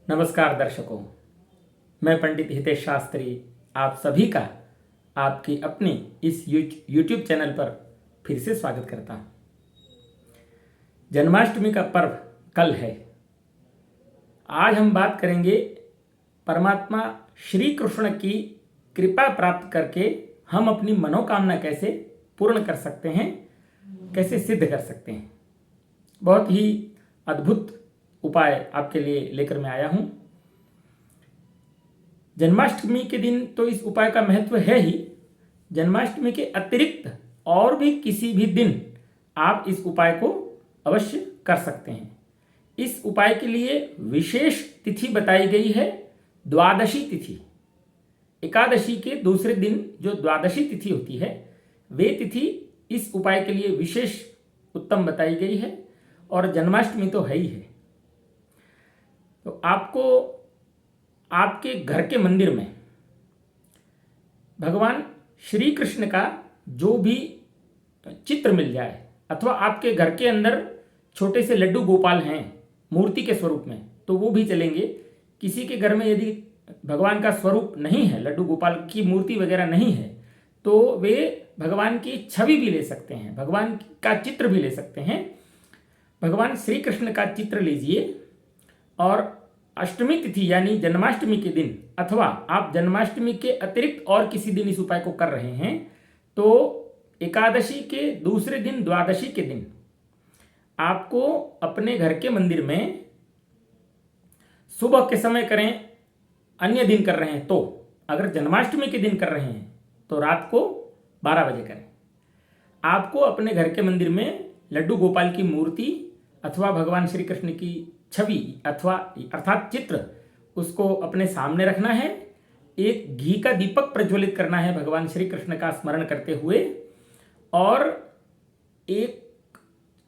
नमस्कार दर्शकों, मैं पंडित हितेश शास्त्री आप सभी का आपकी अपनी इस यूट्यूब चैनल पर फिर से स्वागत करता हूँ। जन्माष्टमी का पर्व कल है। आज हम बात करेंगे परमात्मा श्री कृष्ण की कृपा प्राप्त करके हम अपनी मनोकामना कैसे पूर्ण कर सकते हैं, कैसे सिद्ध कर सकते हैं। बहुत ही अद्भुत उपाय आपके लिए लेकर मैं आया हूं। जन्माष्टमी के दिन तो इस उपाय का महत्व है ही। जन्माष्टमी के अतिरिक्त और भी किसी भी दिन आप इस उपाय को अवश्य कर सकते हैं। इस उपाय के लिए विशेष तिथि बताई गई है, द्वादशी तिथि। एकादशी के दूसरे दिन जो द्वादशी तिथि होती है, वे तिथि इस उपाय के लिए विशेष उत्तम बताई गई है। और जन्माष्टमी तो है ही है। तो आपको आपके घर के मंदिर में भगवान श्री कृष्ण का जो भी चित्र मिल जाए, अथवा आपके घर के अंदर छोटे से लड्डू गोपाल हैं मूर्ति के स्वरूप में, तो वो भी चलेंगे। किसी के घर में यदि भगवान का स्वरूप नहीं है, लड्डू गोपाल की मूर्ति वगैरह नहीं है, तो वे भगवान की छवि भी ले सकते हैं, भगवान का चित्र भी ले सकते हैं। भगवान श्री कृष्ण का चित्र लीजिए और अष्टमी तिथि यानी जन्माष्टमी के दिन, अथवा आप जन्माष्टमी के अतिरिक्त और किसी दिन इस उपाय को कर रहे हैं, तो एकादशी के दूसरे दिन द्वादशी के दिन आपको अपने घर के मंदिर में सुबह के समय करें, अन्य दिन कर रहे हैं तो, अगर जन्माष्टमी के दिन कर रहे हैं तो रात को 12 बजे करें। आपको अपने घर के मंदिर में लड्डू गोपाल की मूर्ति अथवा भगवान श्री कृष्ण की छवि अथवा अर्थात चित्र, उसको अपने सामने रखना है। एक घी का दीपक प्रज्वलित करना है भगवान श्री कृष्ण का स्मरण करते हुए, और एक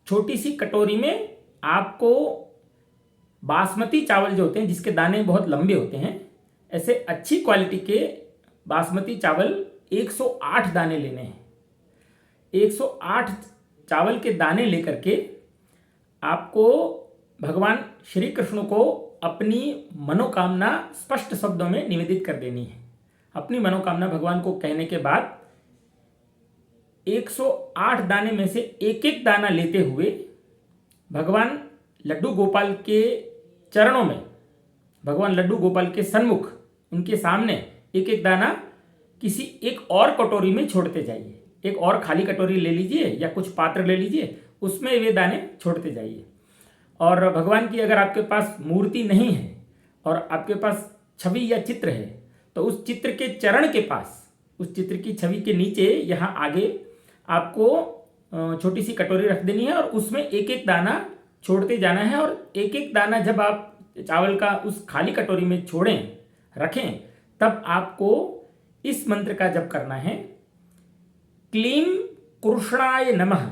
छोटी सी कटोरी में आपको बासमती चावल जो होते हैं, जिसके दाने बहुत लंबे होते हैं, ऐसे अच्छी क्वालिटी के बासमती चावल 108 दाने लेने हैं। 108 चावल के दाने लेकर के आपको भगवान श्री कृष्ण को अपनी मनोकामना स्पष्ट शब्दों में निवेदित कर देनी है। अपनी मनोकामना भगवान को कहने के बाद 108 दाने में से एक एक दाना लेते हुए भगवान लड्डू गोपाल के चरणों में, भगवान लड्डू गोपाल के सन्मुख, उनके सामने एक एक दाना किसी एक और कटोरी में छोड़ते जाइए। एक और खाली कटोरी ले लीजिए या कुछ पात्र ले लीजिए, उसमें वे दाने छोड़ते जाइए। और भगवान की अगर आपके पास मूर्ति नहीं है और आपके पास छवि या चित्र है, तो उस चित्र के चरण के पास, उस चित्र की छवि के नीचे यहाँ आगे आपको छोटी सी कटोरी रख देनी है और उसमें एक एक दाना छोड़ते जाना है। और एक एक दाना जब आप चावल का उस खाली कटोरी में छोड़ें, रखें, तब आपको इस मंत्र का जप करना है। क्लीं कृष्णाय नमः,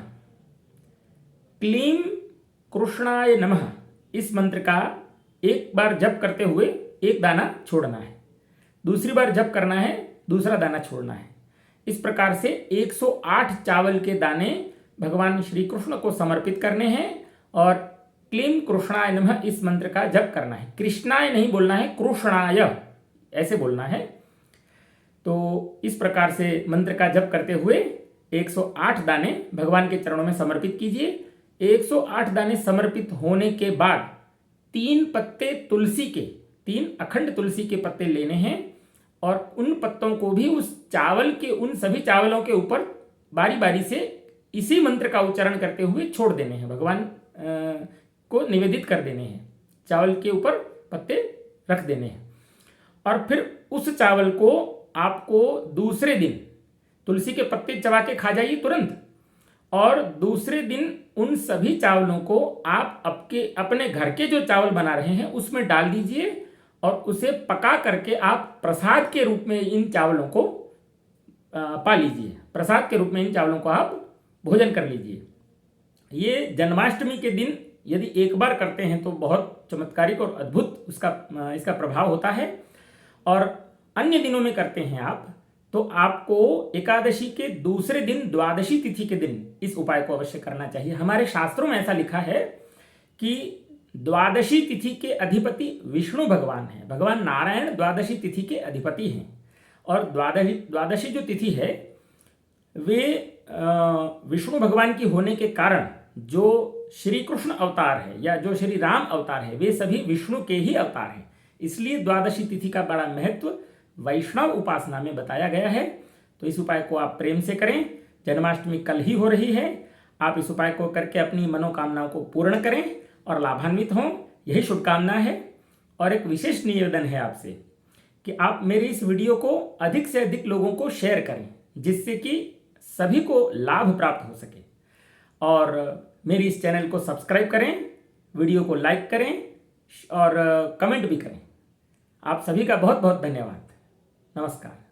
क्लीं कृष्णाय नमः। इस मंत्र का एक बार जप करते हुए एक दाना छोड़ना है, दूसरी बार जप करना है, दूसरा दाना छोड़ना है। इस प्रकार से 108 चावल के दाने भगवान श्री कृष्ण को समर्पित करने हैं और क्लीं कृष्णाय नमः इस मंत्र का जप करना है। कृष्णाय नहीं बोलना है, कृष्णाय ऐसे बोलना है। तो इस प्रकार से मंत्र का जप करते हुए 108 दाने भगवान के चरणों में समर्पित कीजिए। 108 दाने समर्पित होने के बाद 3 पत्ते तुलसी के, 3 अखंड तुलसी के पत्ते लेने हैं और उन पत्तों को भी उस चावल के, उन सभी चावलों के ऊपर बारी बारी से इसी मंत्र का उच्चारण करते हुए छोड़ देने हैं, भगवान को निवेदित कर देने हैं। चावल के ऊपर पत्ते रख देने हैं और फिर उस चावल को आपको दूसरे दिन तुलसी के पत्ते चबा के खा जाइए तुरंत, और दूसरे दिन उन सभी चावलों को आप अपने घर के जो चावल बना रहे हैं उसमें डाल दीजिए और उसे पका करके आप प्रसाद के रूप में इन चावलों को पा लीजिए। प्रसाद के रूप में इन चावलों को आप भोजन कर लीजिए। ये जन्माष्टमी के दिन यदि एक बार करते हैं तो बहुत चमत्कारिक और अद्भुत इसका प्रभाव होता है। और अन्य दिनों में करते हैं आप, तो आपको एकादशी के दूसरे दिन द्वादशी तिथि के दिन इस उपाय को अवश्य करना चाहिए। हमारे शास्त्रों में ऐसा लिखा है कि द्वादशी तिथि के अधिपति विष्णु भगवान हैं। भगवान नारायण द्वादशी तिथि के अधिपति हैं। और द्वादशी जो तिथि है वे विष्णु भगवान की होने के कारण जो श्री कृष्ण अवतार है या जो श्री राम अवतार है वे सभी विष्णु के ही अवतार हैं। इसलिए द्वादशी तिथि का बड़ा महत्व वैष्णव उपासना में बताया गया है। तो इस उपाय को आप प्रेम से करें। जन्माष्टमी कल ही हो रही है। आप इस उपाय को करके अपनी मनोकामनाओं को पूर्ण करें और लाभान्वित हों, यही शुभकामना है। और एक विशेष निवेदन है आपसे कि आप मेरी इस वीडियो को अधिक से अधिक लोगों को शेयर करें, जिससे कि सभी को लाभ प्राप्त हो सके। और मेरी इस चैनल को सब्सक्राइब करें, वीडियो को लाइक करें और कमेंट भी करें। आप सभी का बहुत बहुत धन्यवाद। नमस्कार।